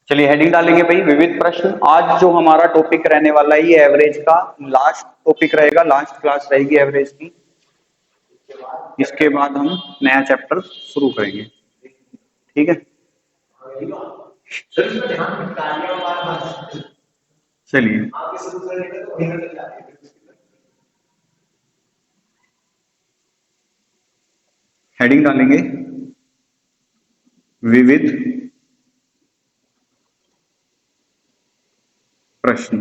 चलिए हेडिंग डालेंगे भाई, विविध प्रश्न। आज जो हमारा टॉपिक रहने वाला है ये एवरेज का लास्ट टॉपिक रहेगा, लास्ट क्लास रहेगी एवरेज की। इसके बाद हम नया चैप्टर शुरू करेंगे, ठीक है। चलिए हेडिंग डालेंगे, विविध प्रश्न,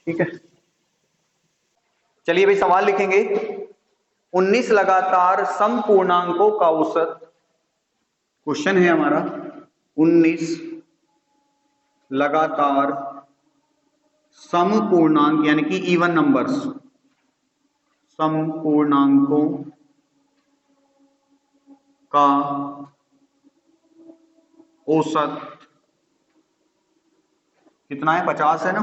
ठीक है। चलिए भाई सवाल लिखेंगे। 19 लगातार सम पूर्णांकों का औसत, क्वेश्चन है हमारा 19 लगातार सम पूर्णांक यानी कि इवन नंबर्स, सम पूर्णांकों का औसत कितना है? 50 है ना,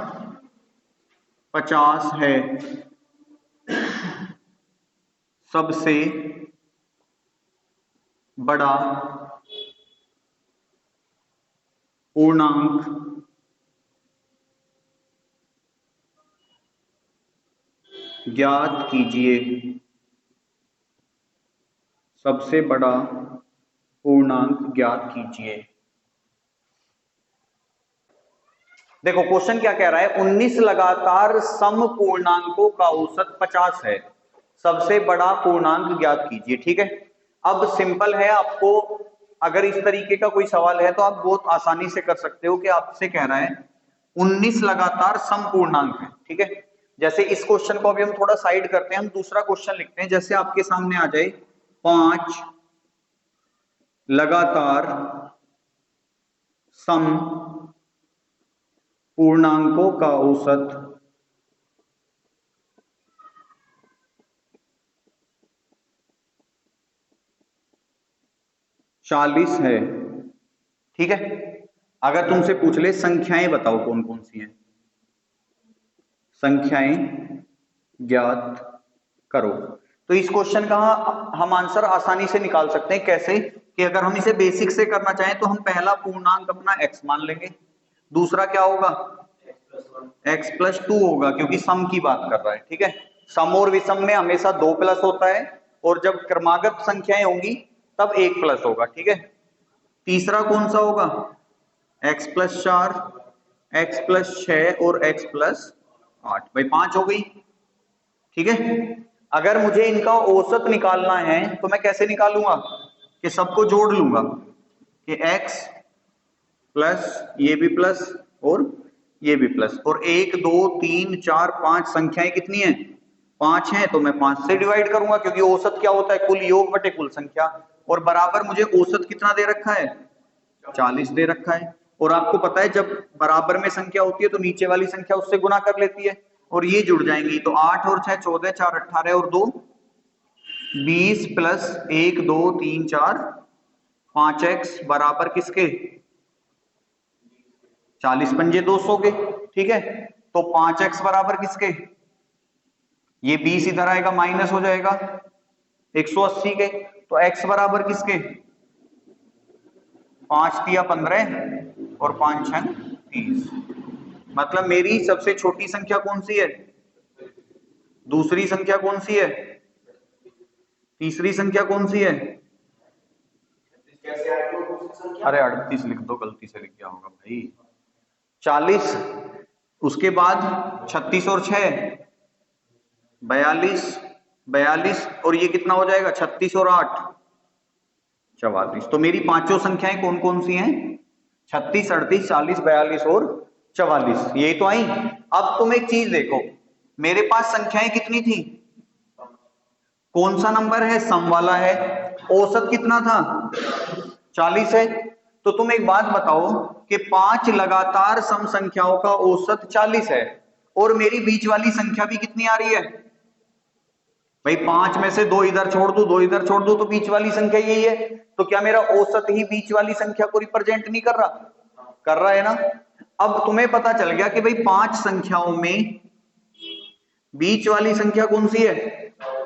50 है सबसे बड़ा पूर्णांक ज्ञात कीजिए, सबसे बड़ा पूर्णांक ज्ञात कीजिए। देखो क्वेश्चन क्या कह रहा है, 19 लगातार सम पूर्णांकों का औसत 50 है, सबसे बड़ा पूर्णांक ज्ञात कीजिए, ठीक है। अब सिंपल है, आपको अगर इस तरीके का कोई सवाल है तो आप बहुत आसानी से कर सकते हो कि आपसे कह रहा है 19 लगातार सम पूर्णांक है, ठीक है। जैसे इस क्वेश्चन को अभी हम थोड़ा साइड करते हैं, हम दूसरा क्वेश्चन लिखते हैं। जैसे आपके सामने आ जाए 5 लगातार सम पूर्णांकों का औसत 40 है, ठीक है। अगर तुमसे पूछ ले संख्याएं बताओ कौन कौन सी हैं, संख्याएं ज्ञात करो, तो इस क्वेश्चन का हम आंसर आसानी से निकाल सकते हैं। कैसे कि अगर हम इसे बेसिक से करना चाहें तो हम पहला पूर्णांक अपना x मान लेंगे, दूसरा क्या होगा x+2 होगा, क्योंकि सम की बात कर रहा है, ठीक है। सम और विषम में हमेशा 2 प्लस होता है, और जब क्रमागत संख्याएं होंगी तब 1 प्लस होगा, ठीक है। तीसरा कौन सा होगा x+4, x+6 और x+8, भाई 5 हो गई, ठीक है। अगर मुझे इनका औसत निकालना है तो मैं कैसे निकालूंगा कि सबको जोड़ लूंगा कि x प्लस ये भी प्लस और ये भी प्लस, और 1 2 3 4 5 संख्याएं कितनी है 5 है, तो मैं 5 से डिवाइड करूंगा, क्योंकि औसत क्या होता है कुल योग बटे कुल संख्या, और बराबर मुझे औसत कितना दे रखा है 40 दे रखा है। और आपको पता है जब बराबर में संख्या होती है तो नीचे वाली संख्या उससे गुना कर लेती है, और ये जुड़ जाएंगी, तो 8 और 6 14, 4 18 और 2 20 प्लस 1 2 3 4 5x बराबर किसके 40 पंजे 200 के, ठीक है। तो 5x बराबर किसके, ये 20 इधर आएगा माइनस हो जाएगा 180 के, तो x बराबर किसके 5 तिया 15 और 5 6 30। मतलब मेरी सबसे छोटी संख्या कौन सी है, दूसरी संख्या कौन सी है, तीसरी संख्या कौन सी है, अरे 38 लिख दो, गलती से लिख गया होगा भाई, 40, उसके बाद 36 और 6 42, 42 और ये कितना हो जाएगा 36 और 8 44। तो मेरी पांचों संख्याएं कौन कौन सी हैं 36 38 40 42 और 44, यही तो आई। अब तुम एक चीज देखो, मेरे पास संख्याएं कितनी थी, कौन सा नंबर है सम वाला है, औसत कितना था 40 है। तो तुम एक बात बताओ कि 5 लगातार सम संख्याओं का औसत 40 है, और मेरी बीच वाली संख्या भी कितनी आ रही है भाई, 5 में से 2 इधर छोड़ दू 2 इधर छोड़ दू तो बीच वाली संख्या यही है, तो क्या मेरा औसत ही बीच वाली संख्या को रिप्रेजेंट नहीं कर रहा, कर रहा है ना। अब तुम्हें पता चल गया कि भाई 5 संख्याओं में बीच वाली संख्या कौन सी है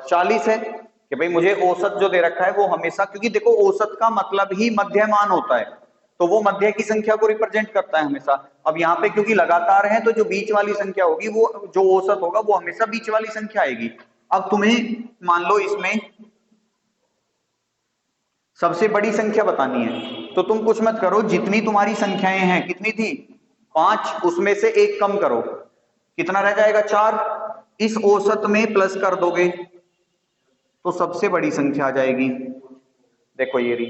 40 है, कि कि भाई मुझे औसत जो दे रखा है वो हमेशा, क्योंकि देखो औसत का मतलब ही मध्यमान होता है, तो वो मध्य की संख्या को रिप्रेजेंट करता है हमेशा। अब यहाँ पे क्योंकि लगातार है तो जो बीच वाली संख्या होगी वो जो औसत होगा वो हमेशा बीच वाली संख्या आएगी। अब तुम्हें मान लो इसमें सबसे बड़ी संख्या बतानी है, तो तुम कुछ मत करो, जितनी तुम्हारी संख्याएं हैं, कितनी थी 5, उसमें से एक कम करो, कितना रह जाएगा 4, इस औसत में प्लस कर दोगे तो सबसे बड़ी संख्या आ जाएगी, देखो ये रही,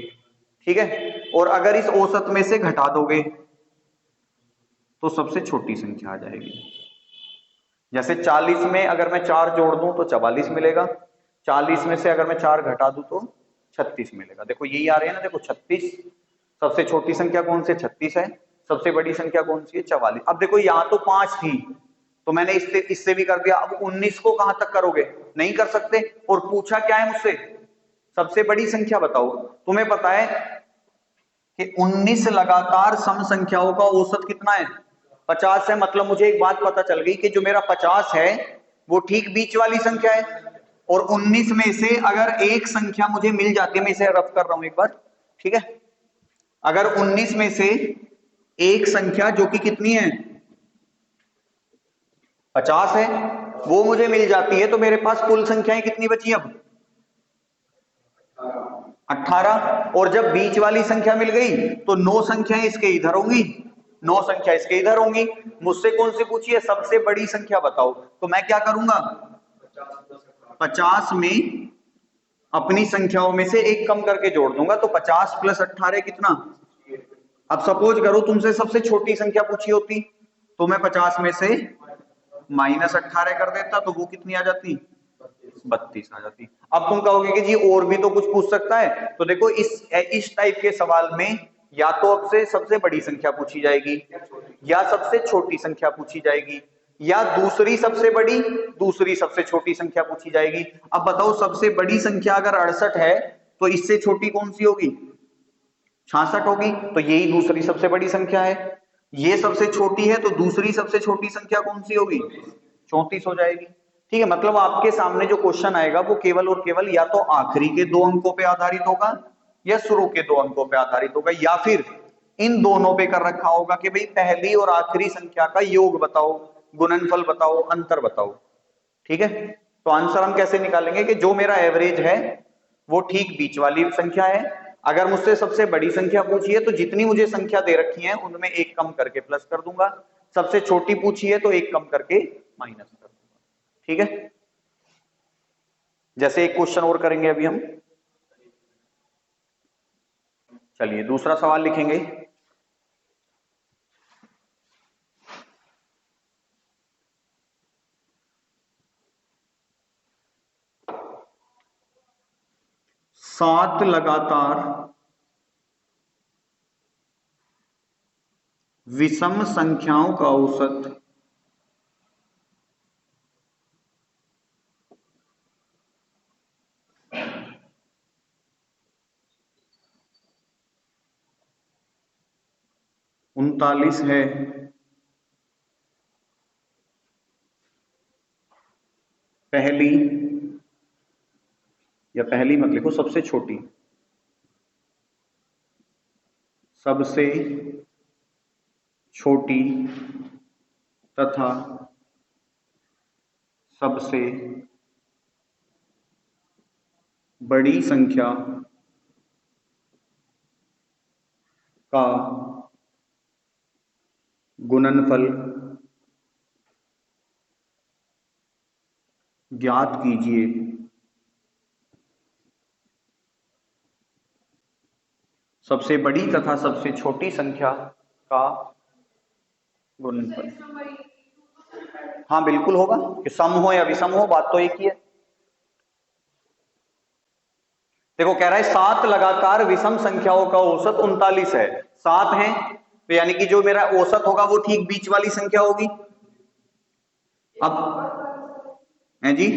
ठीक है। और अगर इस औसत में से घटा दोगे तो सबसे छोटी संख्या आ जाएगी। जैसे 40 में अगर मैं 4 जोड़ दूं तो 44 मिलेगा, 40 में से अगर मैं 4 घटा दूं तो 36 मिलेगा। देखो यही आ रहे हैं ना, देखो 36, सबसे छोटी संख्या कौन सी 36 है, सबसे बड़ी संख्या कौन सी है 44। अब देखो यहाँ तो 5 थी तो मैंने इससे भी कर दिया, अब 19 को कहां तक करोगे, नहीं कर सकते। और पूछा क्या है मुझसे, सबसे बड़ी संख्या बताओ। तुम्हें पता है कि 19 लगातार सम संख्याओं का औसत कितना है 50 है, मतलब मुझे एक बात पता चल गई कि जो मेरा 50 है वो ठीक बीच वाली संख्या है। और 19 में से अगर एक संख्या मुझे मिल जाती है, मैं इसे रफ कर रहा हूं एक बार, ठीक है, अगर 19 में से एक संख्या जो कि कितनी है 50 है वो मुझे मिल जाती है, तो मेरे पास कुल संख्याएं कितनी बची अब 18। और जब बीच वाली संख्या मिल गई तो 9 संख्याएं इसके इधर होंगी, 9 संख्या इसके इधर होंगी। मुझसे कौन सी पूछी है, सबसे बड़ी संख्या बताओ, तो मैं क्या करूंगा 50 में अपनी संख्याओं में से एक कम करके जोड़ दूंगा, तो 50 प्लस 18 कितना। अब सपोज करो तुमसे सबसे छोटी संख्या पूछी होती तो मैं 50 में से -18 कर देता, तो वो कितनी आ जाती 32 आ जाती। अब तुम कहोगे कि जी और भी तो कुछ पूछ सकता है, तो देखो इस टाइप के सवाल में या तो अब से सबसे बड़ी संख्या पूछी जाएगी या सबसे छोटी संख्या पूछी जाएगी या दूसरी सबसे बड़ी दूसरी सबसे छोटी संख्या पूछी जाएगी। अब बताओ सबसे बड़ी संख्या अगर 68 है तो इससे छोटी कौन सी होगी 66 होगी, तो यही दूसरी सबसे बड़ी संख्या है। ये सबसे छोटी है तो दूसरी सबसे छोटी संख्या कौन सी होगी 34 हो जाएगी, ठीक है। मतलब आपके सामने जो क्वेश्चन आएगा वो केवल और केवल या तो आखिरी के 2 अंकों पे आधारित होगा या शुरू के 2 अंकों पे आधारित होगा, या फिर इन दोनों पे कर रखा होगा कि भाई पहली और आखिरी संख्या का योग बताओ, गुणनफल बताओ, अंतर बताओ, ठीक है। तो आंसर हम कैसे निकालेंगे कि जो मेरा एवरेज है वो ठीक बीच वाली संख्या है। अगर मुझसे सबसे बड़ी संख्या पूछी है तो जितनी मुझे संख्या दे रखी है उनमें एक कम करके प्लस कर दूंगा, सबसे छोटी पूछी है तो एक कम करके माइनस कर दूंगा, ठीक है। जैसे एक क्वेश्चन और करेंगे अभी हम, चलिए दूसरा सवाल लिखेंगे। सात लगातार विषम संख्याओं का औसत उनतालीस है। पहली या पहली मत लिखो, सबसे छोटी, सबसे छोटी तथा सबसे बड़ी संख्या का गुणनफल ज्ञात कीजिए। सबसे बड़ी तथा सबसे छोटी संख्या का गुणनफल, हाँ बिल्कुल होगा कि सम हो या विषम हो, बात तो एक ही है। देखो कह रहा है 7 लगातार विषम संख्याओं का औसत 39 है, 7 है तो यानी कि जो मेरा औसत होगा वो ठीक बीच वाली संख्या होगी। अब है जी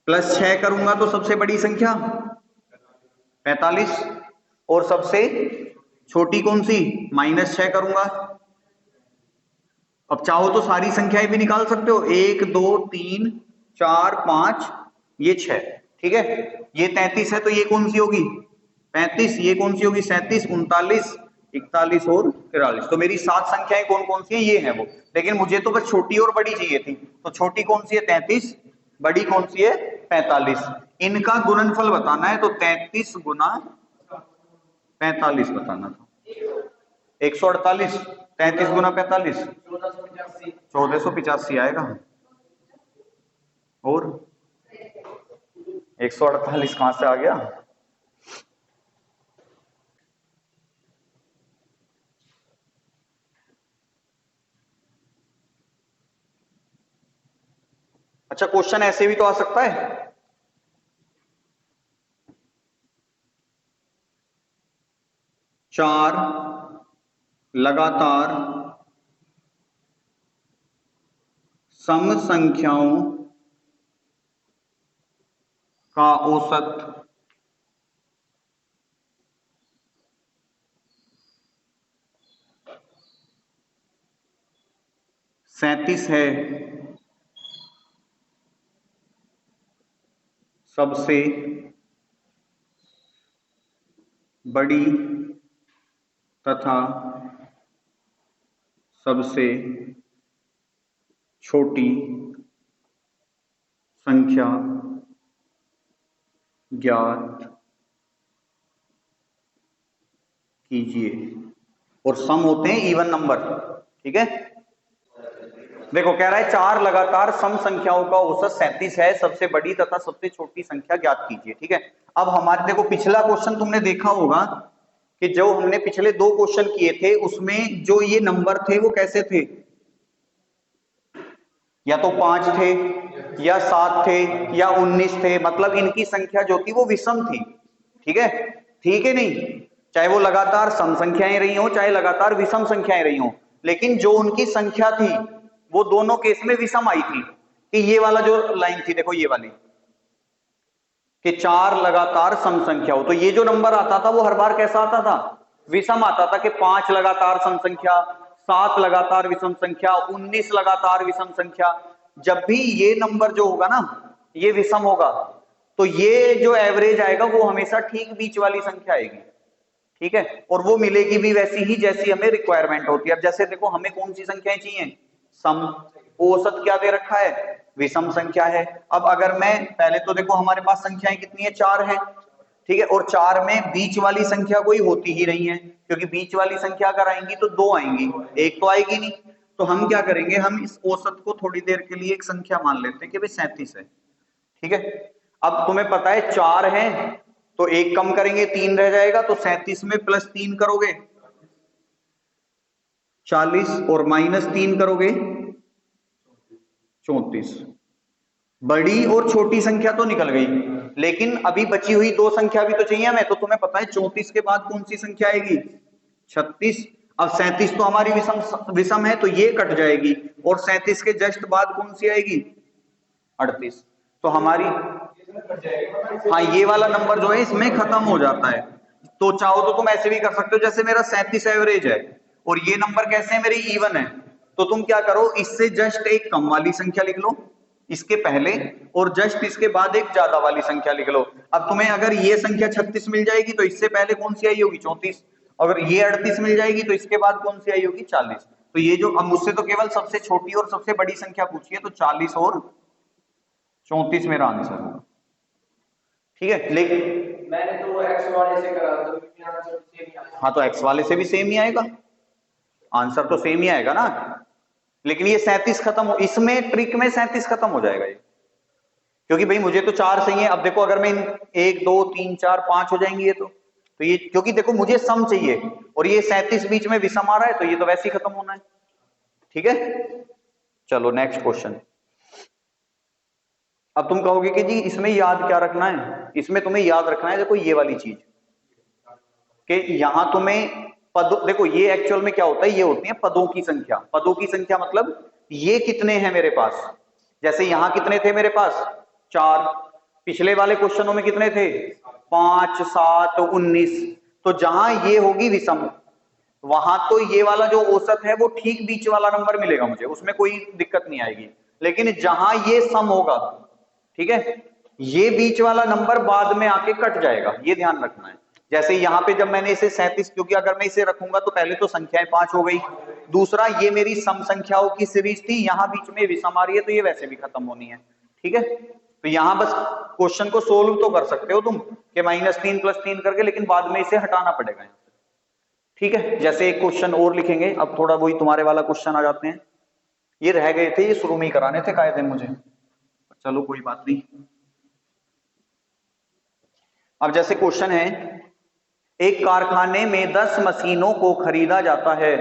+6 करूंगा तो सबसे बड़ी संख्या 45, और सबसे छोटी कौन सी -6 करूंगा। अब चाहो तो सारी संख्याएं भी निकाल सकते हो, 1 2 3 4 5 ये 6, ठीक है, ये 33 है तो ये कौन सी होगी 35, ये कौन सी होगी 37, 39, 41 और 43। तो मेरी 7 संख्याएं कौन कौन सी है, ये है वो। लेकिन मुझे तो बस छोटी और बड़ी चाहिए थी, तो छोटी कौन सी है 33, बड़ी कौन सी है 45। इनका गुणनफल बताना है, तो 33 गुना 45 बताना था। 148, 33 गुना 45 1485 आएगा। और 148 कहां से आ गया? अच्छा, क्वेश्चन ऐसे भी तो आ सकता है, चार लगातार सम संख्याओं का औसत 37 है, सबसे बड़ी तथा सबसे छोटी संख्या ज्ञात कीजिए। और सम होते हैं इवन नंबर, ठीक है। देखो कह रहा है चार लगातार सम संख्याओं का औसत 37 है, सबसे बड़ी तथा सबसे छोटी संख्या ज्ञात कीजिए, ठीक है। अब हमारे देखो पिछला क्वेश्चन तुमने देखा होगा कि जो हमने पिछले 2 क्वेश्चन किए थे उसमें जो ये नंबर थे वो कैसे थे, या तो 5 थे या 7 थे या 19 थे, मतलब इनकी संख्या जो थी वो विषम थी, ठीक है, ठीक है नहीं, चाहे वो लगातार सम संख्याएं रही हो चाहे लगातार विषम संख्याएं रही हो, लेकिन जो उनकी संख्या थी वो दोनों केस में विषम आई थी। कि ये वाला जो लाइन थी देखो ये वाली, कि 4 लगातार सम संख्या हो, तो ये जो नंबर आता था वो हर बार कैसा आता था, विषम आता था। कि 5 लगातार सम संख्या, 7 लगातार विषम संख्या, 19 लगातार विषम संख्या। जब भी ये नंबर जो होगा ना ये विषम होगा, तो ये जो एवरेज आएगा वो हमेशा ठीक बीच वाली संख्या आएगी, ठीक है। और वो मिलेगी भी वैसी ही जैसी हमें रिक्वायरमेंट होती है। अब जैसे देखो हमें कौन सी संख्याएं चाहिए, सम, औसत क्या दे रखा है, विषम संख्या है। अब अगर मैं पहले तो देखो हमारे पास संख्याएं कितनी है, 4 है, ठीक है। और 4 में बीच वाली संख्या कोई होती ही नहीं है, क्योंकि बीच वाली संख्या अगर आएंगी तो 2 आएंगी, एक तो आएगी नहीं। तो हम क्या करेंगे, हम इस औसत को थोड़ी देर के लिए एक संख्या मान लेते हैं कि भाई 37 है, ठीक है। अब तुम्हें पता है 4 है तो एक कम करेंगे 3 रह जाएगा, तो 37 में +3 करोगे 40 और -3 करोगे 34। बड़ी और छोटी संख्या तो निकल गई, लेकिन अभी बची हुई 2 संख्या भी तो चाहिए हमें। तो तुम्हें पता है 34 के बाद कौन सी संख्या आएगी, 36। अब 37 तो हमारी विषम है तो ये कट जाएगी, और 37 के जस्ट बाद कौन सी आएगी 38। तो हमारी, हाँ ये वाला नंबर जो है इसमें खत्म हो जाता है। तो चाहो तो तुम ऐसे भी कर सकते हो, जैसे मेरा 37 एवरेज है और ये नंबर कैसे है मेरी इवन है, तो तुम क्या करो, इससे जस्ट एक कम वाली संख्या लिख लो इसके पहले, और जस्ट इसके बाद एक ज्यादा वाली संख्या लिख लो। अब तुम्हें अगर ये संख्या 36 मिल जाएगी तो इससे पहले कौन सी आई होगी 34, अगर ये 38 मिल जाएगी तो इसके बाद कौन सी आई होगी 40। तो ये जो, अब मुझसे तो केवल सबसे छोटी और सबसे बड़ी संख्या पूछी है, तो 40 और 34 मेरा आंसर होगा, ठीक है। लेकिन मैंने तो एक्स वाले से करा तो आंसर सेम ही आया। हाँ तो एक्स वाले से भी सेम ही आएगा, आंसर तो सेम ही आएगा ना। लेकिन ये 37 खत्म हो, इसमें ट्रिक में 37 खत्म हो जाएगा ये, क्योंकि भाई मुझे तो 4 सही है। अब देखो अगर मैं 1 2 3 4 5 हो जाएंगे ये तो ये, क्योंकि देखो मुझे सम चाहिए और ये 37 बीच में विषम आ रहा है, तो ये तो वैसे ही खत्म होना है, ठीक है। चलो नेक्स्ट क्वेश्चन। अब तुम कहोगे कि जी इसमें याद क्या रखना है, इसमें तुम्हें याद रखना है देखो ये वाली चीज, कि यहां तुम्हें पद, देखो ये एक्चुअल में क्या होता है, ये होती है पदों की संख्या। पदों की संख्या मतलब ये कितने हैं मेरे पास, जैसे यहां कितने थे मेरे पास 4, पिछले वाले क्वेश्चनों में कितने थे 5 7 19। तो जहां ये होगी विषम, वहां तो ये वाला जो औसत है वो ठीक बीच वाला नंबर मिलेगा मुझे, उसमें कोई दिक्कत नहीं आएगी। लेकिन जहां ये सम होगा, ठीक है, ये बीच वाला नंबर बाद में आके कट जाएगा, ये ध्यान रखना है। जैसे यहाँ पे जब मैंने इसे 37, क्योंकि अगर मैं इसे रखूंगा तो पहले तो संख्याएं 5 हो गई, दूसरा ये मेरी सम संख्याओं की सीरीज थी, यहाँ बीच में विषम आ रही है तो ये वैसे भी खत्म होनी है, ठीक है। तो यहाँ बस क्वेश्चन को सोल्व तो कर सकते हो तुम कि -3 + 3 करके, लेकिन बाद में इसे हटाना पड़ेगा यहाँ से, ठीक है। जैसे एक क्वेश्चन और लिखेंगे, अब थोड़ा वही तुम्हारे वाला क्वेश्चन आ जाते हैं, ये रह गए थे, ये शुरू में ही कराने थे कायदे मुझे, चलो कोई बात नहीं। अब जैसे क्वेश्चन है, एक कारखाने में 10 मशीनों को खरीदा जाता है।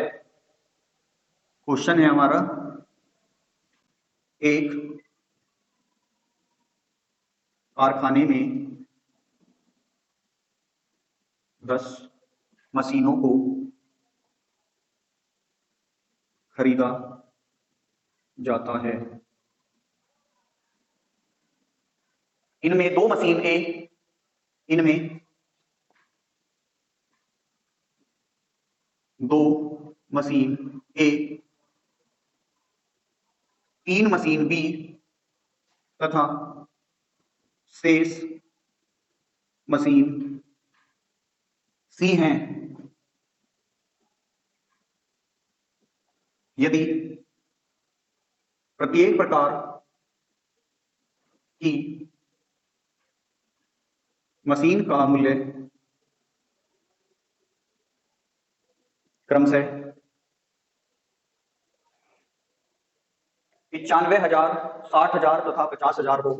क्वेश्चन है हमारा, एक कारखाने में 10 मशीनों को खरीदा जाता है। इनमें 2 मशीन ए, इनमें 2 मशीन ए, 3 मशीन बी तथा शेष मशीन सी हैं। यदि प्रत्येक प्रकार की मशीन का मूल्य क्रमशः 95,000, 60,000 तथा 50,000 हो,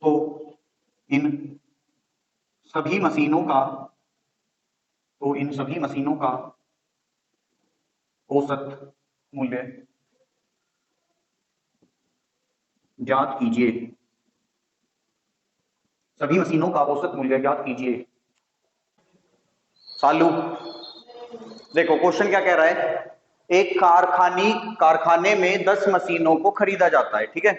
तो इन सभी मशीनों का औसत मूल्य ज्ञात कीजिए। सभी मशीनों का औसत मूल्य ज्ञात कीजिए। सालू, देखो क्वेश्चन क्या कह रहा है, एक कारखाने में 10 मशीनों को खरीदा जाता है, ठीक है।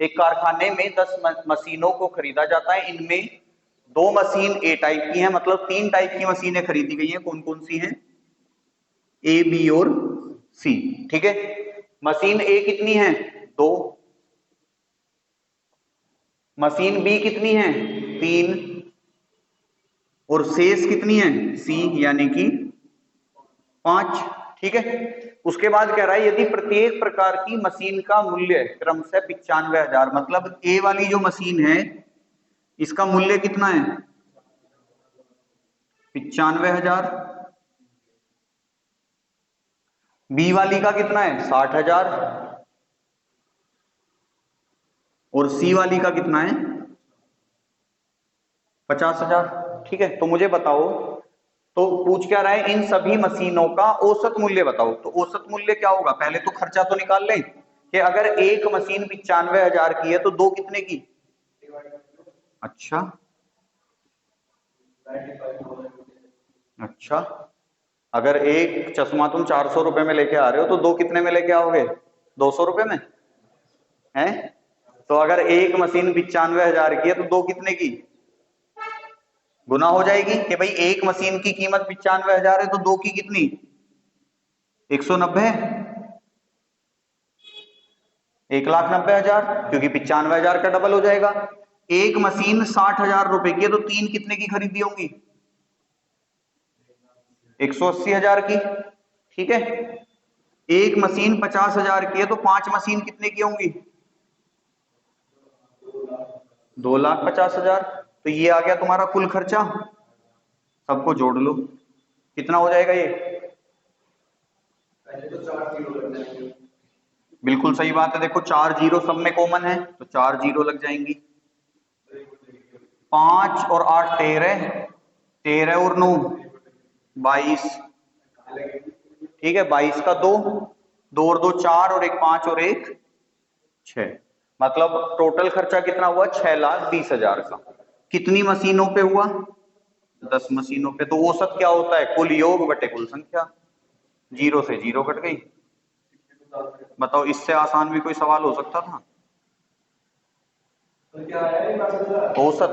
एक कारखाने में 10 मशीनों को खरीदा जाता है, इनमें 2 मशीन ए टाइप की हैं, मतलब 3 टाइप की मशीनें खरीदी गई हैं। कौन कौन सी हैं? ए, बी और सी, ठीक है। मशीन ए कितनी है? 2। मशीन बी कितनी है? 3। और शेष कितनी है? सी, यानी कि 5, ठीक है। उसके बाद कह रहा है यदि प्रत्येक प्रकार की मशीन का मूल्य क्रमशः 95,000, मतलब ए वाली जो मशीन है इसका मूल्य कितना है? 95,000। बी वाली का कितना है? 60,000। और सी वाली का कितना है? 50,000, ठीक है। तो मुझे बताओ, तो पूछ क्या रहा है, इन सभी मशीनों का औसत मूल्य बताओ। तो औसत मूल्य क्या होगा? पहले तो खर्चा तो निकाल लें कि अगर एक मशीन 95,000 की है तो 2 कितने की? अच्छा, अच्छा, अगर एक चश्मा तुम 400 रुपए में लेके आ रहे हो तो 2 कितने में लेके आओगे? 200 रुपए में है। तो अगर एक मशीन 95,000 की है तो 2 कितने की? गुना हो जाएगी कि भाई एक मशीन की कीमत 95,000 है तो 2 की कितनी? 190, 1,90,000, क्योंकि 95,000 का डबल हो जाएगा। एक मशीन 60,000 रुपए की है तो 3 कितने की खरीदी होंगी? 180,000 की, ठीक है। एक मशीन 50,000 की है तो 5 मशीन कितने की होंगी? 2,50,000। तो ये आ गया तुम्हारा कुल खर्चा, सबको जोड़ लो, कितना हो जाएगा ये? पहले तो 4 जीरो लग जाएंगे। बिल्कुल सही बात है, देखो 4 जीरो सब में कॉमन है तो 4 जीरो लग जाएंगी। 5 और 8 13, 13 और 9 22, ठीक है। 22 का 2, 2 और 2 4, और 1 5 और 1 6, मतलब टोटल खर्चा कितना हुआ? 6,20,000 का। कितनी मशीनों पे हुआ? 10 मशीनों पे। तो औसत क्या होता है? कुल योग बटे कुल संख्या, जीरो से जीरो कट गई। बताओ, इससे आसान भी कोई सवाल हो सकता था? तो क्या है ये पता औसत।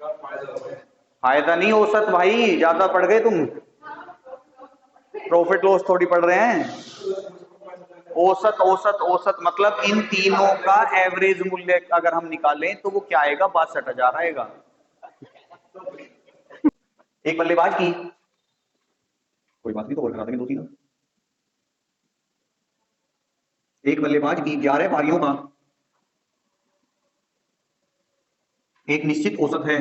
का फायदा है? फायदा नहीं औसत भाई, ज्यादा पढ़ गए तुम, प्रॉफिट लॉस थोड़ी पढ़ रहे हैं। औसत औसत औसत मतलब इन तीनों का एवरेज मूल्य अगर हम निकालें तो वो क्या आएगा, 62,000 आएगा। एक बल्लेबाज की, कोई बात नहीं तो और करा देंगे 2-3। एक बल्लेबाज की 11 पारियों का एक निश्चित औसत है।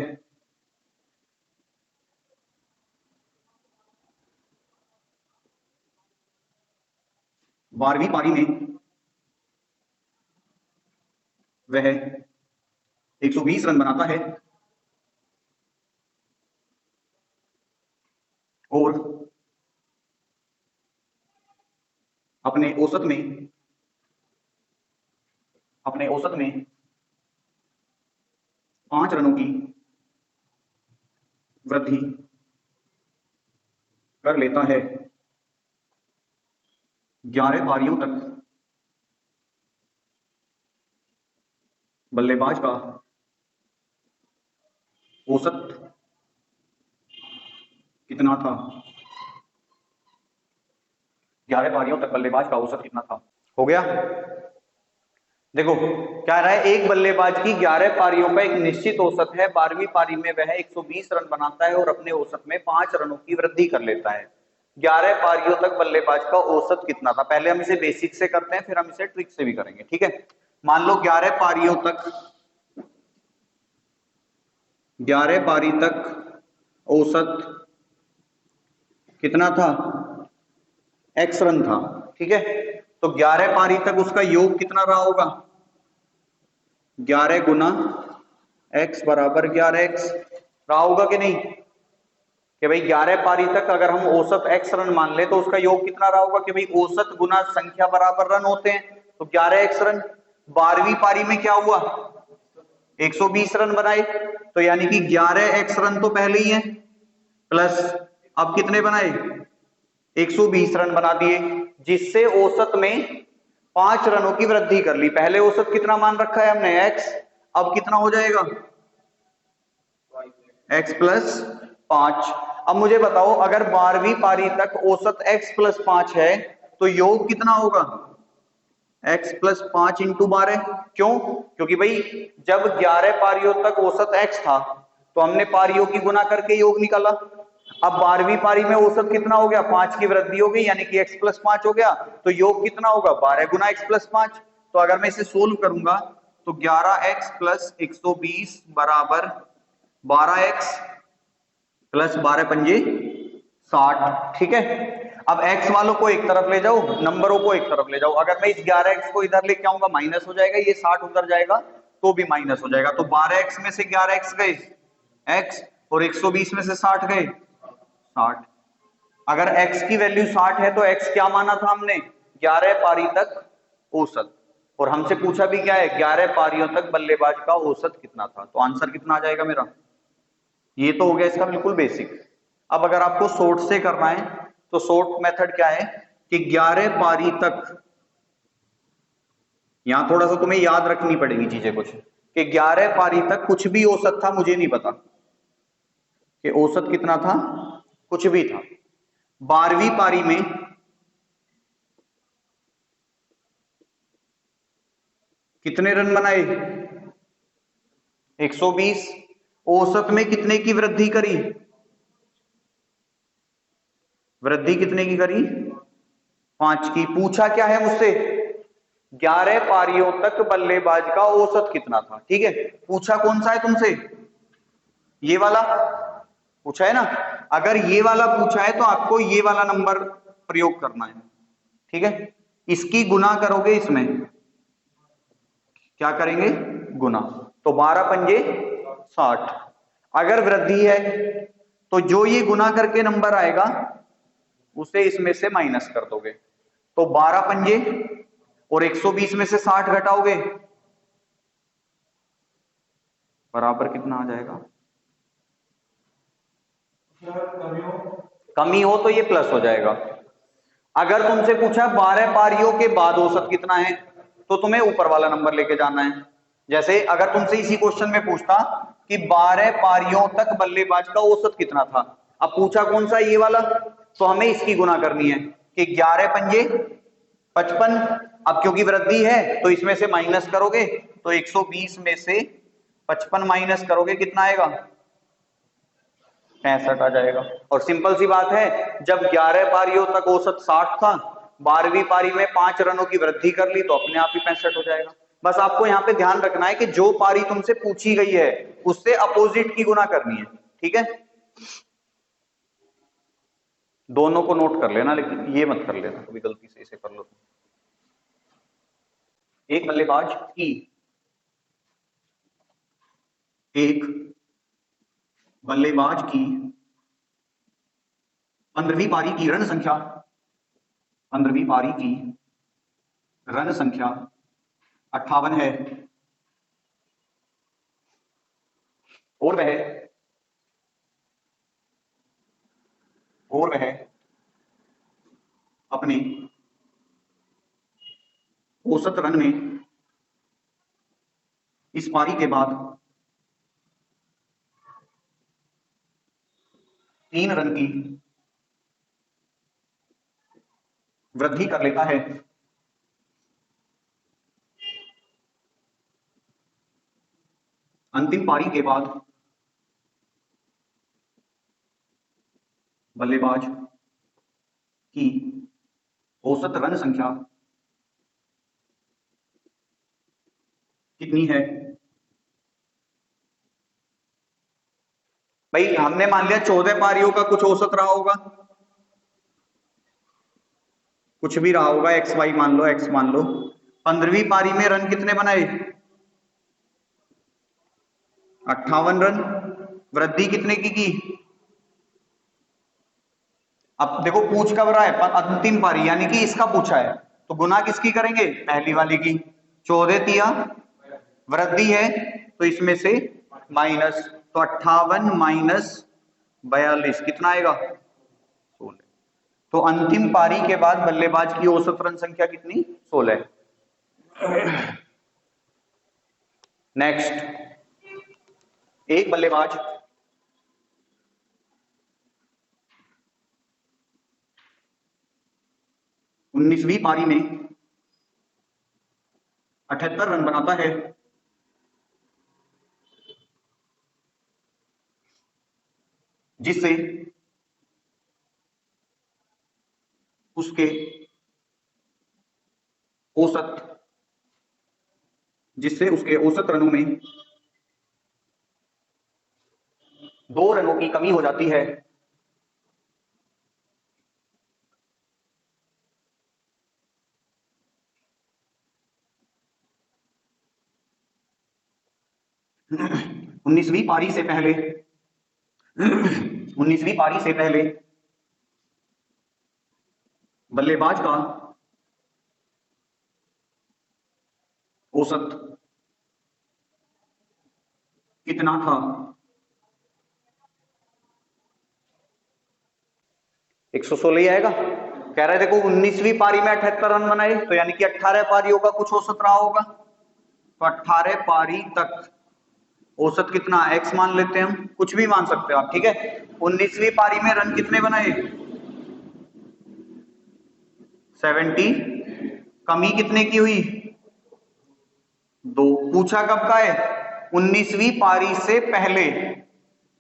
बारहवीं पारी में वह 120 रन बनाता है और अपने औसत में 5 रनों की वृद्धि कर लेता है। 11 पारियों तक बल्लेबाज का औसत कितना था? 11 पारियों तक बल्लेबाज का औसत कितना था? हो गया। देखो क्या रहा है, एक बल्लेबाज की 11 पारियों का एक निश्चित औसत है, 12वीं पारी में वह 120 रन बनाता है और अपने औसत में 5 रनों की वृद्धि कर लेता है। 11 पारियों तक बल्लेबाज का औसत कितना था? पहले हम इसे बेसिक से करते हैं, फिर हम इसे ट्रिक से भी करेंगे, ठीक है। मान लो 11 पारियों तक, 11 पारी तक औसत कितना था? एक्स रन था, ठीक है। तो 11 पारी तक उसका योग कितना रहा होगा? 11 गुना एक्स बराबर 11x रहा होगा कि नहीं? कि भाई 11 पारी तक अगर हम औसत x रन मान ले तो उसका योग कितना रहा होगा? कि भाई औसत गुना संख्या बराबर रन होते हैं, तो 11x रन। 12वीं पारी में क्या हुआ? 120 रन बनाए, तो यानी कि 11x रन तो पहले ही है, प्लस अब कितने बनाए? 120 रन बना दिए, जिससे औसत में 5 रनों की वृद्धि कर ली। पहले औसत कितना मान रखा है हमने? x, अब कितना हो जाएगा? x plus 5। अब मुझे बताओ, अगर 12वीं पारी तक औसत x प्लस 5 है तो योग कितना होगा? x plus 5 into 12। क्यों? क्योंकि भाई जब 11 पारियों तक औसत x था तो हमने पारियों की गुना करके योग निकाला। अब 12वीं पारी में औसत कितना हो गया? 5 की वृद्धि हो गई, यानी कि x प्लस 5 हो गया, तो योग कितना होगा? 12 गुना x प्लस 5। तो अगर मैं इसे सोल्व करूंगा तो 11x प्लस 120 बराबर 12x प्लस 12 पंजे 60, ठीक है। अब x वालों को एक तरफ ले जाओ, नंबरों को एक तरफ ले जाओ। अगर मैं इस 11x को इधर लेके आऊंगा माइनस हो जाएगा, ये 60 उधर जाएगा तो भी माइनस हो जाएगा। तो 12x में से 11x गए x, और 120 में से 60 गए 60। अगर x की वैल्यू 60 है तो x क्या माना था हमने? 11 पारी तक औसत। और हमसे पूछा भी क्या है? 11 पारियों तक बल्लेबाज का औसत कितना था। तो आंसर कितना आ जाएगा मेरा? ये तो हो गया इसका बिल्कुल बेसिक। अब अगर आपको शॉर्ट से करना है तो शॉर्ट मेथड क्या है कि 11 पारी तक, यहां थोड़ा सा तुम्हें याद रखनी पड़ेगी चीजें कुछ, कि 11 पारी तक कुछ भी औसत था, मुझे नहीं पता कि औसत कितना था, कुछ भी था। 12वीं पारी में कितने रन बनाए? 120। औसत में कितने की वृद्धि करी? वृद्धि कितने की करी? 5 की। पूछा क्या है मुझसे? 11 पारियों तक बल्लेबाज का औसत कितना था, ठीक है। पूछा कौन सा है तुमसे? ये वाला पूछा है ना। अगर ये वाला पूछा है तो आपको ये वाला नंबर प्रयोग करना है, ठीक है। इसकी गुना करोगे, इसमें क्या करेंगे? गुना। तो 12 पंजे 60। अगर वृद्धि है तो जो ये गुना करके नंबर आएगा उसे इसमें से माइनस कर दोगे। तो 12 पंजे और 120 में से 60 घटाओगे, बराबर कितना आ जाएगा? कमी हो तो ये प्लस हो जाएगा। अगर तुमसे पूछा 12 पारियों के बाद औसत कितना है तो तुम्हें ऊपर वाला नंबर लेके जाना है। जैसे अगर तुमसे इसी क्वेश्चन में पूछता कि 12 पारियों तक बल्लेबाज का औसत कितना था, अब पूछा कौन सा ये वाला, तो हमें इसकी गुना करनी है कि 11 पंजे 55। अब क्योंकि वृद्धि है तो इसमें से माइनस करोगे तो 120 में से 55 माइनस करोगे कितना आएगा, 65 आ जाएगा। और सिंपल सी बात है, जब 11 पारियों तक औसत 60 था, 12वीं पारी में 5 रनों की वृद्धि कर ली तो अपने आप ही 65 हो जाएगा। बस आपको यहां पे ध्यान रखना है कि जो पारी तुमसे पूछी गई है उससे अपोजिट की गुना करनी है, ठीक है। दोनों को नोट कर लेना, लेकिन ये मत कर लेना कभी गलती से, इसे कर लो। एक बल्लेबाज की एक बल्लेबाज की 15वीं पारी की रन संख्या, 15वीं पारी की रन संख्या 58 है और वह अपने औसत रन में इस पारी के बाद 3 रन की वृद्धि कर लेता है। अंतिम पारी के बाद बल्लेबाज की औसत रन संख्या कितनी है। भाई हमने मान लिया 14 पारियों का कुछ औसत रहा होगा, कुछ भी रहा होगा, एक्स वाई मान लो, एक्स मान लो। 15वीं पारी में रन कितने बनाए, 58 रन। वृद्धि कितने की। अब देखो पूछ कब रहा है, अंतिम पारी, यानी कि इसका पूछा है, तो गुना किसकी करेंगे, पहली वाली की। 14 तिया वृद्धि है तो इसमें से माइनस, तो 58 माइनस 42 कितना आएगा, 16। तो अंतिम पारी के बाद बल्लेबाज की औसत रन संख्या कितनी, 16। नेक्स्ट, एक बल्लेबाज 19वीं पारी में 78 रन बनाता है, जिससे उसके औसत रनों में 2 रनों की कमी हो जाती है। उन्नीसवीं पारी से पहले 19वीं पारी से पहले बल्लेबाज का औसत कितना था, 116 ही आएगा। कह रहे देखो 19वीं पारी में 78 रन बनाए, तो यानी कि 18 पारियों का कुछ औसत रहा होगा, तो 18 पारी तक औसत कितना, एक्स मान लेते हैं हम, कुछ भी मान सकते हो आप, ठीक है। 19वीं पारी में रन कितने बनाए, 70। कमी कितने की हुई, 2। पूछा कब का है, 19वीं पारी से पहले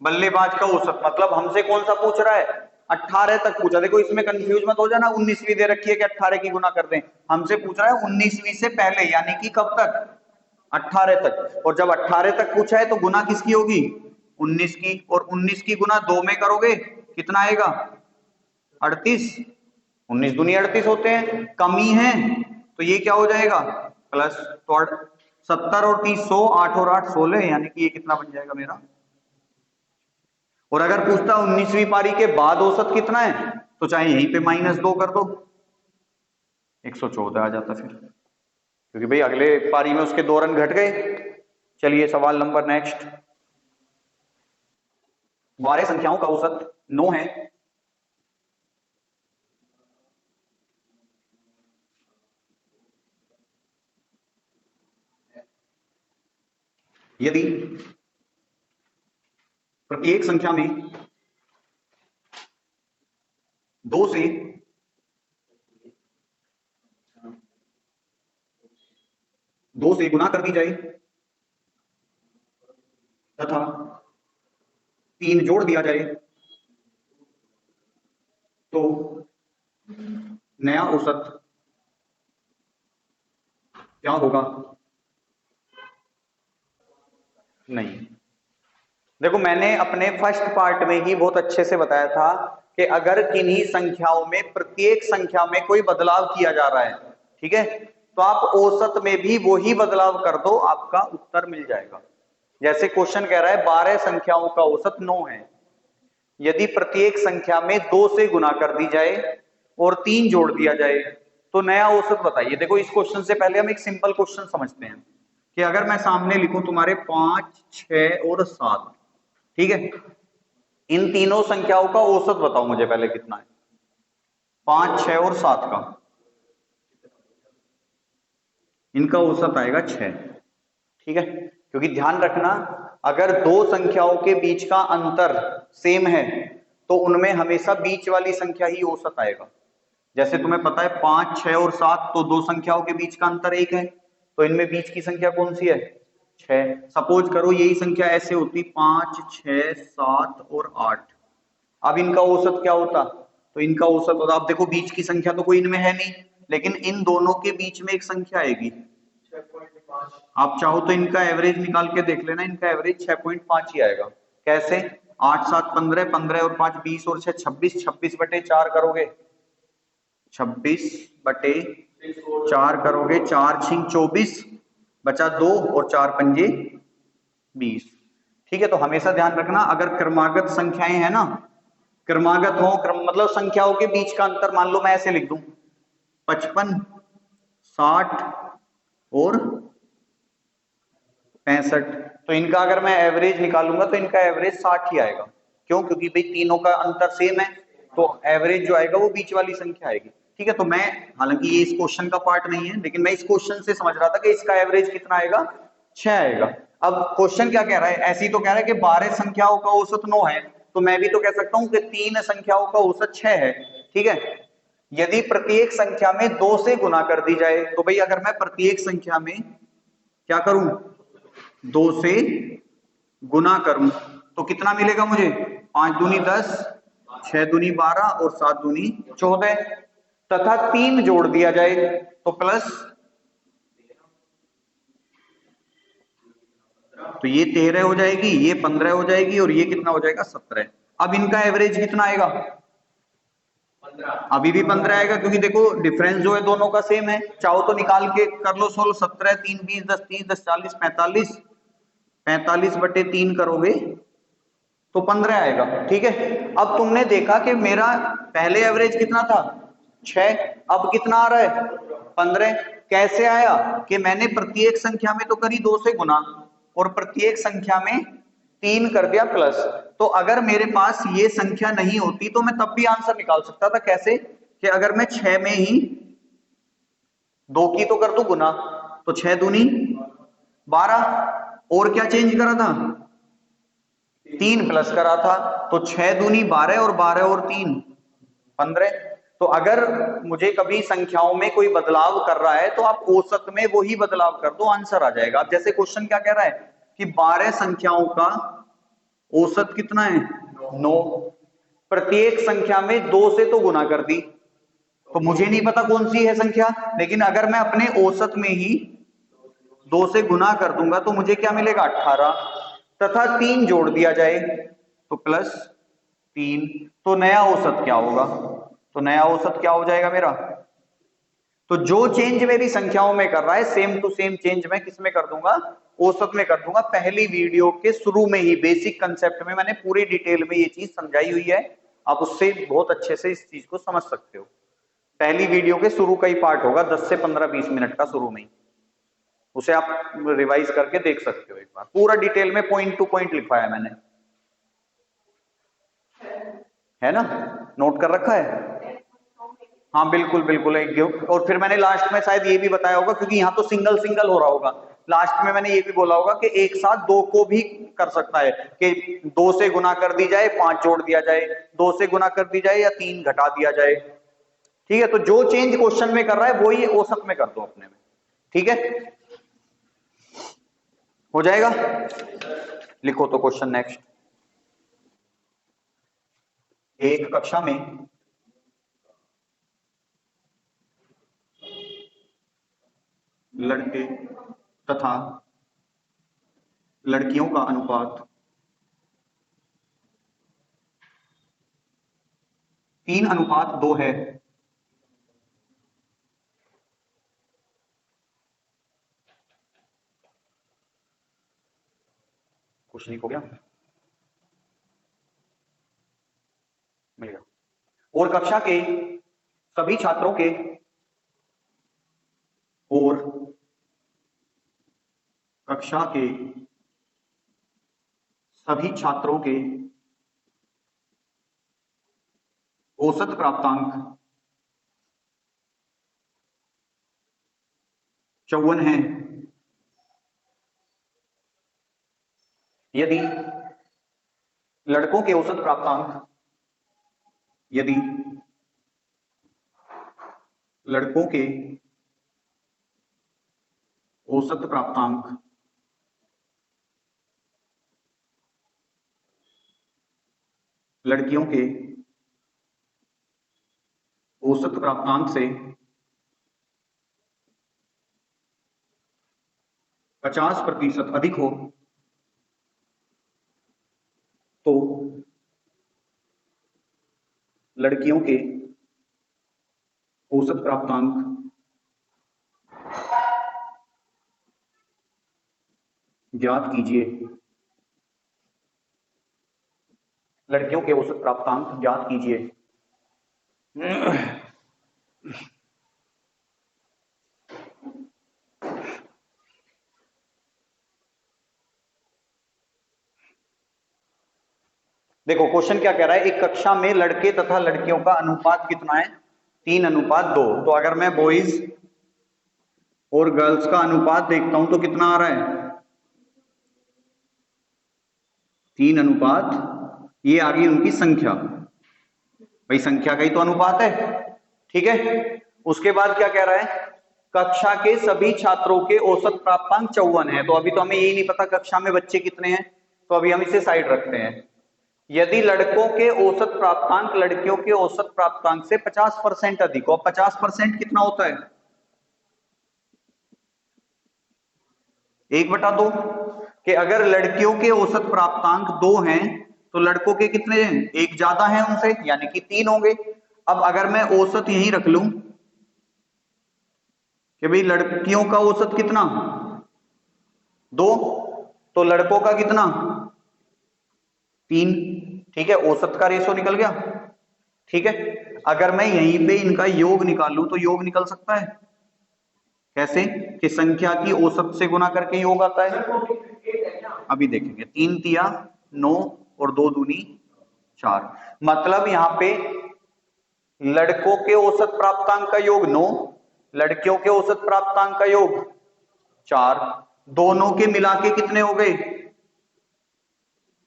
बल्लेबाज का औसत, मतलब हमसे कौन सा पूछ रहा है, 18 तक पूछा। देखो इसमें कंफ्यूज मत हो जाना, 19वीं दे रखी है कि 18 की गुना कर दें, हमसे पूछ रहा है 19वीं से पहले, यानी कि कब तक, 18 तक। और जब 18 तक पूछा है तो गुना किसकी होगी, 19 की, और 19 की गुना 2 में करोगे कितना आएगा, 38। 19 दूनी 38 होते हैं, कमी है तो ये क्या हो जाएगा, प्लस। तो 70 और 30 100, 8 और 8 16, यानी कि ये कितना बन जाएगा मेरा। और अगर पूछता 19वीं पारी के बाद औसत कितना है, तो चाहे यहीं पे -2 कर दो, 114 आ जाता फिर, क्योंकि भाई अगले पारी में उसके 2 रन घट गए। चलिए सवाल नंबर नेक्स्ट। 12 संख्याओं का औसत 9 है, यदि प्रत्येक संख्या में 2 से गुना कर दी जाए तथा 3 जोड़ दिया जाए तो नया औसत क्या होगा? नहीं, देखो मैंने अपने फर्स्ट पार्ट में ही बहुत अच्छे से बताया था कि अगर किन्हीं संख्याओं में प्रत्येक संख्या में कोई बदलाव किया जा रहा है, ठीक है, तो आप औसत में भी वही बदलाव कर दो, आपका उत्तर मिल जाएगा। जैसे क्वेश्चन कह रहा है 12 संख्याओं का औसत 9 है, यदि प्रत्येक संख्या में 2 से गुना कर दी जाए और 3 जोड़ दिया जाए तो नया औसत बताइए। देखो इस क्वेश्चन से पहले हम एक सिंपल क्वेश्चन समझते हैं कि अगर मैं सामने लिखूं तुम्हारे 5, 6 और 7, ठीक है, इन तीनों संख्याओं का औसत बताओ मुझे पहले कितना है? 5, 6 और 7 का इनका औसत आएगा 6, ठीक है, क्योंकि ध्यान रखना अगर दो संख्याओं के बीच का अंतर सेम है तो उनमें हमेशा बीच वाली संख्या ही औसत आएगा। जैसे तुम्हें पता है 5, 6 और 7 तो दो संख्याओं के बीच का अंतर 1 है, तो इनमें बीच की संख्या कौन सी है? 6। सपोज करो यही संख्या ऐसे होती 5, 6, 7 और 8, अब इनका औसत क्या होता? तो इनका औसत होता, अब देखो बीच की संख्या तो कोई इनमें है नहीं, लेकिन इन दोनों के बीच में एक संख्या आएगी, 6.5। आप चाहो तो इनका एवरेज निकाल के देख लेना, इनका एवरेज 6.5 ही आएगा। कैसे? 8, 7, 15, 15 और 5 20 और 6 26, 26/4 करोगे, 26/4 करोगे, 4 6 24 बचा 2 और 4 पंजे 20, ठीक है। तो हमेशा ध्यान रखना अगर क्रमागत संख्याएं हैं ना, क्रमागत हो, मतलब संख्याओं के बीच का अंतर, मान लो मैं ऐसे लिख दूं 55, 60 और 65, तो इनका अगर मैं एवरेज निकालूंगा तो इनका एवरेज 60 ही आएगा। क्यों? क्योंकि भाई तीनों का अंतर सेम है, तो एवरेज जो आएगा वो बीच वाली संख्या आएगी, ठीक है। तो मैं, हालांकि ये इस क्वेश्चन का पार्ट नहीं है, लेकिन मैं इस क्वेश्चन से समझ रहा था कि इसका एवरेज कितना आएगा? 6 आएगा। अब क्वेश्चन क्या कह रहा है? ऐसे ही तो कह रहा है कि 12 संख्याओं का औसत 9 है, तो मैं भी तो कह सकता हूं कि 3 संख्याओं का औसत 6 है, ठीक है। यदि प्रत्येक संख्या में 2 से गुना कर दी जाए, तो भाई अगर मैं प्रत्येक संख्या में क्या करूं? 2 से गुना करूं तो कितना मिलेगा मुझे? 5 दूनी 10, 6 दूनी 12 और 7 दूनी 14, तथा 3 जोड़ दिया जाए तो प्लस, तो ये 13 हो जाएगी, ये 15 हो जाएगी और ये कितना हो जाएगा? 17। अब इनका एवरेज कितना आएगा? 15। अभी भी 15 आएगा, क्योंकि देखो डिफरेंस जो है दोनों का सेम है। चाहो तो निकाल के कर लो सोल्व, 17 3 20 10 30 10 40 45, 45/3 करोगे तो 15 आएगा, ठीक है। अब तुमने देखा कि मेरा पहले एवरेज कितना था? 6, अब कितना आ रहा है? 15। कैसे आया? कि मैंने प्रत्येक संख्या में तो करी 2 से गुना और प्रत्येक संख्या में 3 कर दिया प्लस। तो अगर मेरे पास ये संख्या नहीं होती तो मैं तब भी आंसर निकाल सकता था। कैसे? कि अगर मैं 6 में ही 2 की तो कर दू गुना, तो 6 दूनी 12, और क्या चेंज करा था? 3 प्लस करा था, तो 6 दूनी 12 और 12 और 3 15। तो अगर मुझे कभी संख्याओं में कोई बदलाव कर रहा है तो आप औसत में वही बदलाव कर दो, आंसर आ जाएगा। अब जैसे क्वेश्चन क्या कह रहा है कि 12 संख्याओं का औसत कितना है? 9। प्रत्येक संख्या में 2 से तो गुना कर दी, तो मुझे नहीं पता कौन सी है संख्या, लेकिन अगर मैं अपने औसत में ही 2 से गुना कर दूंगा तो मुझे क्या मिलेगा? 18, तथा 3 जोड़ दिया जाए तो प्लस 3, तो नया औसत क्या होगा? तो नया औसत क्या हो जाएगा मेरा? तो जो चेंज मेरी संख्याओं में कर रहा है सेम टू सेम चेंज मैं किस में कर दूंगा? औसत में कर दूंगा। पहली वीडियो के शुरू में ही बेसिक कंसेप्ट में मैंने पूरी डिटेल में ये चीज समझाई हुई है, आप उससे बहुत अच्छे से इस चीज को समझ सकते हो। पहली वीडियो के शुरू का ही पार्ट होगा, 10 से 15-20 मिनट का शुरू में ही, उसे आप रिवाइज करके देख सकते हो एक बार। पूरा डिटेल में पॉइंट टू पॉइंट लिखवाया मैंने, है ना? नोट कर रखा है? हाँ बिल्कुल बिल्कुल, एक गिफ्ट। और फिर मैंने लास्ट में शायद ये भी बताया होगा, क्योंकि यहाँ तो सिंगल सिंगल हो रहा होगा, लास्ट में मैंने ये भी बोला होगा कि एक साथ 2 को भी कर सकता है कि 2 से गुना कर दी जाए, 5 जोड़ दिया जाए, 2 से गुना कर दी जाए या 3 घटा दिया जाए। ठीक है, तो जो चेंज क्वेश्चन में कर रहा है वही औसत में कर दो अपने में। ठीक है, हो जाएगा। लिखो तो क्वेश्चन नेक्स्ट। एक कक्षा में लड़के तथा लड़कियों का अनुपात 3:2 है। कुछ नहीं हो गया, मिल गया। और कक्षा के सभी छात्रों के औसत प्राप्तांक 54 है। यदि लड़कों के औसत प्राप्तांक यदि लड़कों के औसत प्राप्तांक लड़कियों के औसत प्राप्तांक से 50% अधिक हो तो लड़कियों के औसत प्राप्तांक ज्ञात कीजिए। लड़कियों के औसत प्राप्तांक ज्ञात कीजिए। देखो क्वेश्चन क्या कह रहा है, एक कक्षा में लड़के तथा लड़कियों का अनुपात कितना है? 3:2। तो अगर मैं बॉयज और गर्ल्स का अनुपात देखता हूं तो कितना आ रहा है? 3:, ये आ गई उनकी संख्या। भाई संख्या का ही तो अनुपात है। ठीक है, उसके बाद क्या कह रहा है? कक्षा के सभी छात्रों के औसत प्राप्तांक 54 है। तो अभी तो हमें यही नहीं पता कक्षा में बच्चे कितने हैं, तो अभी हम इसे साइड रखते हैं। यदि लड़कों के औसत प्राप्तांक लड़कियों के औसत प्राप्तांक से 50% अधिक हो, 50% कितना होता है? 1/2। कि अगर लड़कियों के औसत प्राप्तांक 2 हैं तो लड़कों के कितने हैं? 1 ज्यादा है उनसे, यानी कि 3 होंगे। अब अगर मैं औसत यहीं रख लूं कि भाई लड़कियों का औसत कितना? 2, तो लड़कों का कितना? 3। ठीक है, औसत का रेशो निकल गया। ठीक है, अगर मैं यहीं पे इनका योग निकालूं तो योग निकल सकता है। कैसे? कि संख्या की औसत से गुना करके योग आता है। अभी देखेंगे। 3 तिया 9 और 2 दूनी 4। मतलब यहां पे लड़कों के औसत प्राप्तांक का योग 9, लड़कियों के औसत प्राप्तांक का योग 4, दोनों के मिला के कितने हो गए?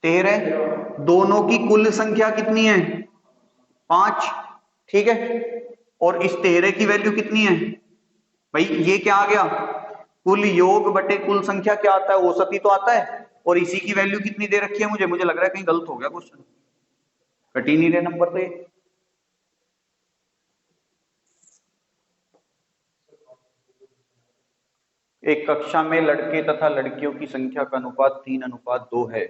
13। दोनों की कुल संख्या कितनी है? 5। ठीक है, और इस 13 की वैल्यू कितनी है? भाई ये क्या आ गया? कुल योग बटे कुल संख्या क्या आता है? औसत ही तो आता है। और इसी की वैल्यू कितनी दे रखी है? मुझे लग रहा है कहीं गलत हो गया क्वेश्चन, कट ही नहीं रहे नंबर तो। एक कक्षा में लड़के तथा लड़कियों की संख्या का अनुपात 3:2 है।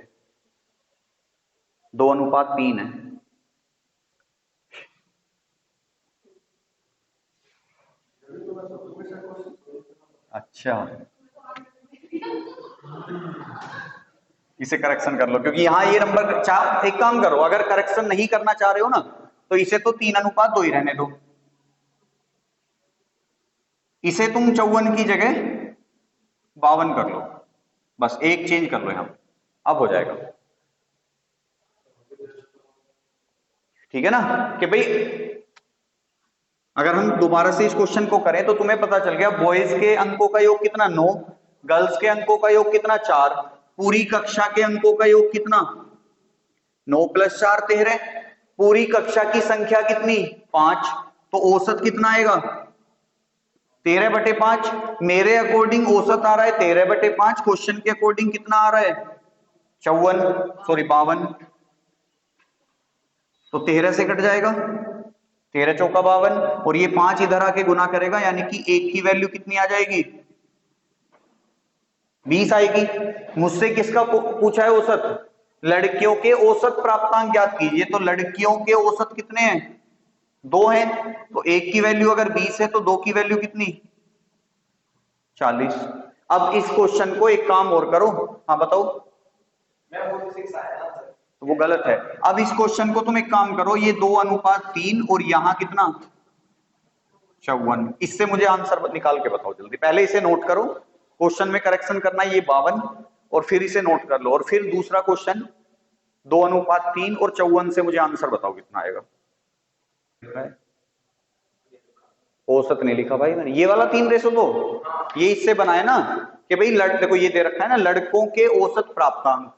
2:3 है। अच्छा, इसे करेक्शन कर लो, क्योंकि यहां ये नंबर एक काम करो, अगर करेक्शन नहीं करना चाह रहे हो ना तो इसे तो 3:2 ही रहने दो। इसे तुम 54 की जगह 52 कर लो, बस एक चेंज कर लो यहां, अब हो जाएगा। ठीक है ना? कि भाई अगर हम दोबारा से इस क्वेश्चन को करें तो तुम्हें पता चल गया बॉयज के अंकों का योग कितना? 9, गर्ल्स के अंकों का योग कितना 4, पूरी कक्षा के अंकों का योग कितना 9 + 4 13, पूरी कक्षा की संख्या कितनी 5, तो औसत कितना आएगा 13/5। मेरे अकॉर्डिंग औसत आ रहा है 13/5, क्वेश्चन के अकॉर्डिंग कितना आ रहा है 52, तो 13 से कट जाएगा, 13 चौका 52, और ये 5 इधर आके गुना करेगा, यानी कि 1 की वैल्यू कितनी आ जाएगी 20 आएगी। मुझसे किसका पूछा है औसत, लड़कियों के औसत प्राप्तांक ज्ञात कीजिए, तो लड़कियों के औसत कितने हैं 2 हैं, तो 1 की वैल्यू अगर 20 है तो 2 की वैल्यू कितनी 40। अब इस क्वेश्चन को एक काम और करो, हाँ बताओ, मैं 46 आया ना सर। तो वो गलत है। अब इस क्वेश्चन को तुम एक काम करो, ये 2:3 और यहां कितना 54, इससे मुझे आंसर निकाल के बताओ जल्दी, पहले इसे नोट करो, क्वेश्चन में करेक्शन करना है, ये 52, और फिर इसे नोट कर लो, और फिर दूसरा क्वेश्चन 2:3 और 54 से मुझे आंसर बताओ कितना आएगा। औसत नहीं लिखा भाई मैंने, ये वाला 3:2, ये इससे बना है ना कि भाई देखो ये दे रखा है ना, लड़कों के औसत प्राप्तांक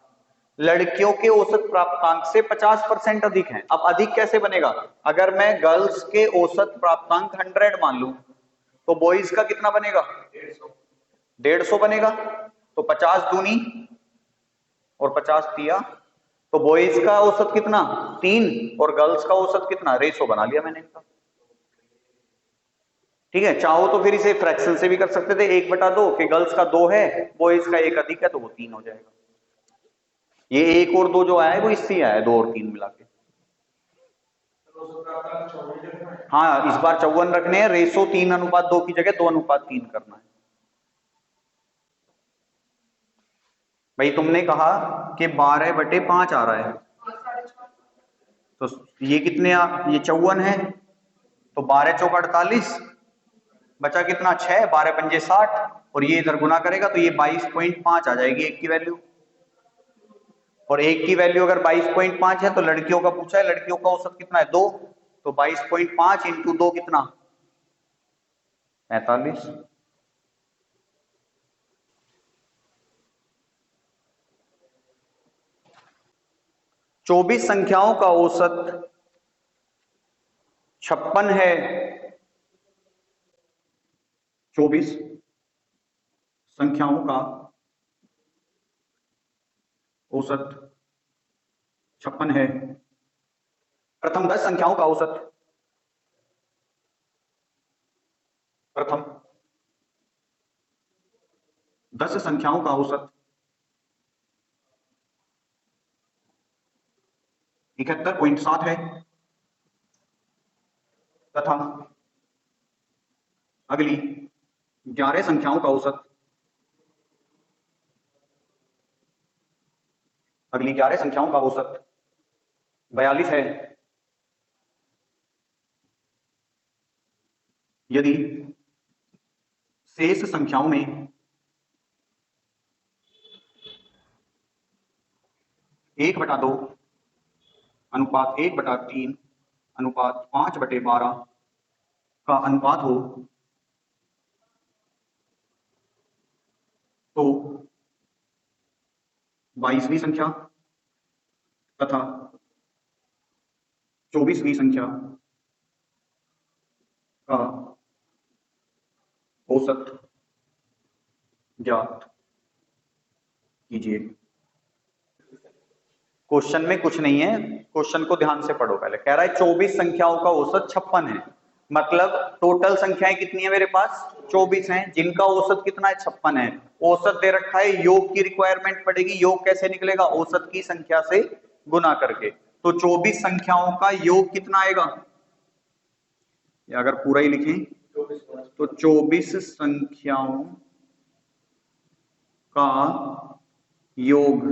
लड़कियों के औसत प्राप्तांक से 50% अधिक हैं। अब अधिक कैसे बनेगा, अगर मैं गर्ल्स के औसत प्राप्तांक 100 मान लूं तो बॉयज का कितना बनेगा 150 बनेगा, तो 50 दूनी और 50 तिया, तो बॉयज का औसत कितना 3 और गर्ल्स का औसत कितना, रेशो बना लिया मैंने इनका। ठीक है, चाहो तो फिर इसे फ्रैक्शन से भी कर सकते थे, 1/2 कि गर्ल्स का 2 है बॉयज का 1 अधिक है तो वो 3 हो जाएगा। ये 1 और 2 जो आया है वो इससे ही आया है, 2 और 3 मिला के। हाँ इस बार 54 रखने हैं, रेशो 3:2 की जगह 2:3 करना है। भाई तुमने कहा कि 12/5 आ रहा है, तो ये कितने ये 54 है, तो 12 चौका 48, बचा कितना 6, 12 पंजे 60, और ये इधर गुना करेगा तो ये 22.5 आ जाएगी 1 की वैल्यू, और 1 की वैल्यू अगर 22.5 है तो लड़कियों का पूछा है, लड़कियों का औसत कितना है 2, तो 22.5 इंटू 2 कितना 45। चौबीस संख्याओं का औसत 56 है, 24 संख्याओं का औसत 56 है। प्रथम 10 संख्याओं का औसत, प्रथम 10 संख्याओं का औसत 71.7 है तथा अगली 11 संख्याओं का औसत, अगली 11 संख्याओं का औसत 42 है यदि शेष संख्याओं में 1/2 अनुपात 1/3 अनुपात 5/12 का अनुपात हो तो 22वीं संख्या तथा 24वीं संख्या का औसत ज्ञात कीजिए। क्वेश्चन में कुछ नहीं है, क्वेश्चन को ध्यान से पढ़ो, पहले कह रहा है 24 संख्याओं का औसत 56 है, मतलब टोटल संख्याएं कितनी है मेरे पास 24 हैं, जिनका औसत कितना है 56 है। औसत दे रखा है, योग की रिक्वायरमेंट पड़ेगी, योग कैसे निकलेगा औसत की संख्या से गुना करके, तो 24 संख्याओं का योग कितना आएगा, या अगर पूरा ही लिखें तो 24 संख्याओं का योग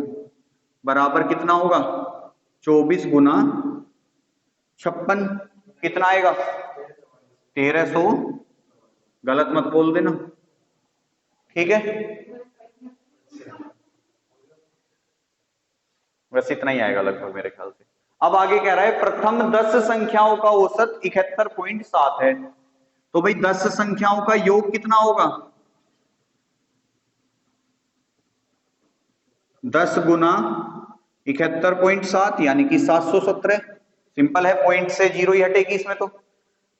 बराबर कितना होगा 24 गुना 56, कितना आएगा 1300, गलत मत बोल देना, ठीक है, बस इतना ही आएगा लगभग मेरे ख्याल से। अब आगे कह रहा है प्रथम 10 संख्याओं का औसत 71.7 है, तो भाई 10 संख्याओं का योग कितना होगा 10 गुना 71.7 यानी कि 717। सिंपल है, पॉइंट से जीरो ही हटेगी इसमें तो।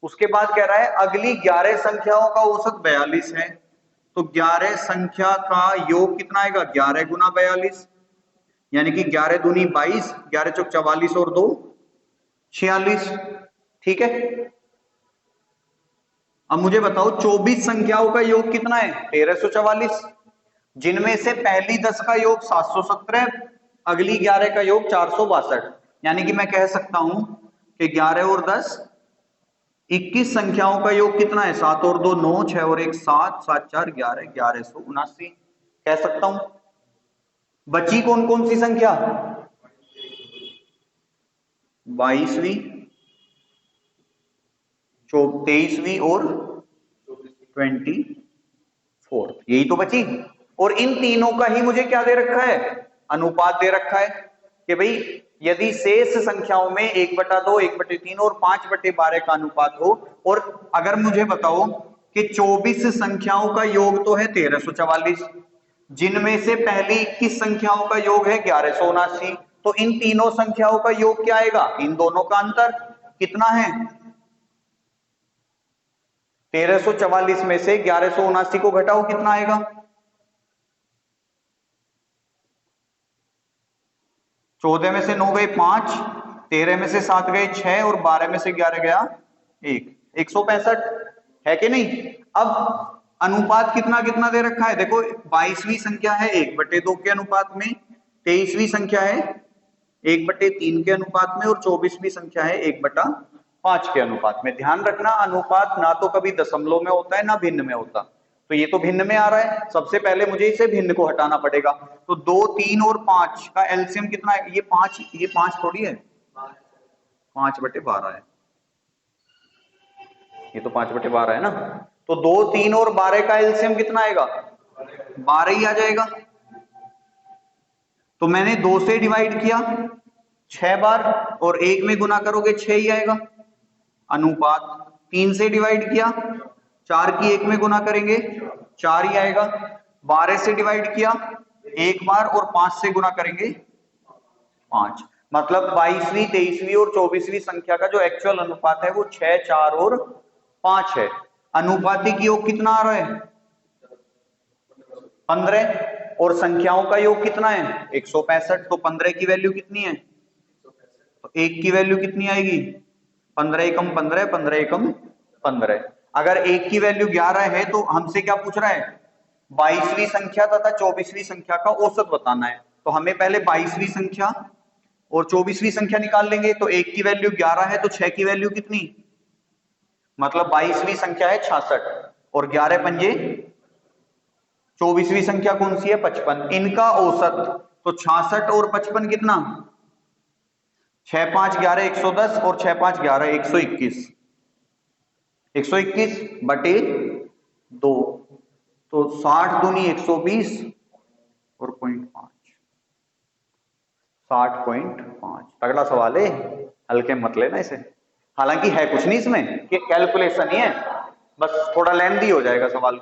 उसके बाद कह रहा है अगली 11 संख्याओं का औसत 42 है, तो 11 संख्या का योग कितना आएगा? 11 गुना 42 यानी कि 11 दूनी 22, 11 चौक 44 और 2 46। ठीक है, अब मुझे बताओ 24 संख्याओं का योग कितना है? 1344, जिनमें से पहली 10 का योग 717, अगली 11 का योग 462। यानी कि मैं कह सकता हूं कि 11 और 10 21 संख्याओं का योग कितना है? 7 और 2 9, 6 और 1 7, 7 4 11, 1179 कह सकता हूं। बची कौन कौन सी संख्या? 22वीं, 23वीं और 24, यही तो बची। और इन तीनों का ही मुझे क्या दे रखा है? अनुपात दे रखा है कि भाई यदि शेष संख्याओं में 1/2, 1/3 और 5/12 का अनुपात हो, और अगर मुझे बताओ कि 24 संख्याओं का योग तो है 1344, जिनमें से पहली 21 संख्याओं का योग है 1179, तो इन तीनों संख्याओं का योग क्या आएगा? इन दोनों का अंतर कितना है? 1344 में से 1179 को घटाओ, कितना आएगा? 14 में से 9 गए 5, 13 में से 7 गए 6 और 12 में से 11 गया 1, 165 है कि नहीं? अब अनुपात कितना कितना दे रखा है? देखो 22वीं संख्या है 1/2 के अनुपात में, 23वीं संख्या है 1/3 के अनुपात में, और 24वीं संख्या है 1/5 के अनुपात में। ध्यान रखना, अनुपात ना तो कभी दशमलव में होता है ना भिन्न में होता। तो ये तो भिन्न में आ रहा है, सबसे पहले मुझे इसे भिन्न को हटाना पड़ेगा। तो 2, 3 और 5 का एलसीएम कितना है? ये 5 थोड़ी है, 5/12 है, ये तो 5/12 है ना। तो 2, 3 और 12 का एलसीएम कितना आएगा? 12 ही आ जाएगा। तो मैंने 2 से डिवाइड किया 6 बार, और 1 में गुना करोगे 6 ही आएगा अनुपात। 3 से डिवाइड किया 4 की 1 में गुना करेंगे 4 ही आएगा। 12 से डिवाइड किया 1 बार, और 5 से गुना करेंगे 5। मतलब 22वीं, 23वीं और 24वीं संख्या का जो एक्चुअल अनुपात है वो 6, 4 और 5 है। अनुपातिक योग कितना आ रहा है? 15। और संख्याओं का योग कितना है? 165। तो 15 की वैल्यू कितनी है? तो 1 की वैल्यू कितनी आएगी? 15 एकम 15, 15 एकम 15। अगर 1 की वैल्यू 11 है तो हमसे क्या पूछ रहा है? 22वीं संख्या तथा 24वीं संख्या का औसत बताना है। तो हमें पहले 22वीं संख्या और 24वीं संख्या निकाल लेंगे। तो 1 की वैल्यू 11 है, तो 6 की वैल्यू कितनी? मतलब 22वीं संख्या है 66, और 11 पंजे 24वीं संख्या कौन सी है? 55। इनका औसत तो 66 और 55 कितना? 6, 5, 11 110, और 6, 5, 11 121, 121 बटे 2, तो 60 दूनी 120 और 0.5, 60.5। तगड़ा सवाल है, हल्के मत लेना इसे। हालांकि है कुछ नहीं इसमें, कि कैलकुलेशन ही है, बस थोड़ा लेंथी हो जाएगा सवाल।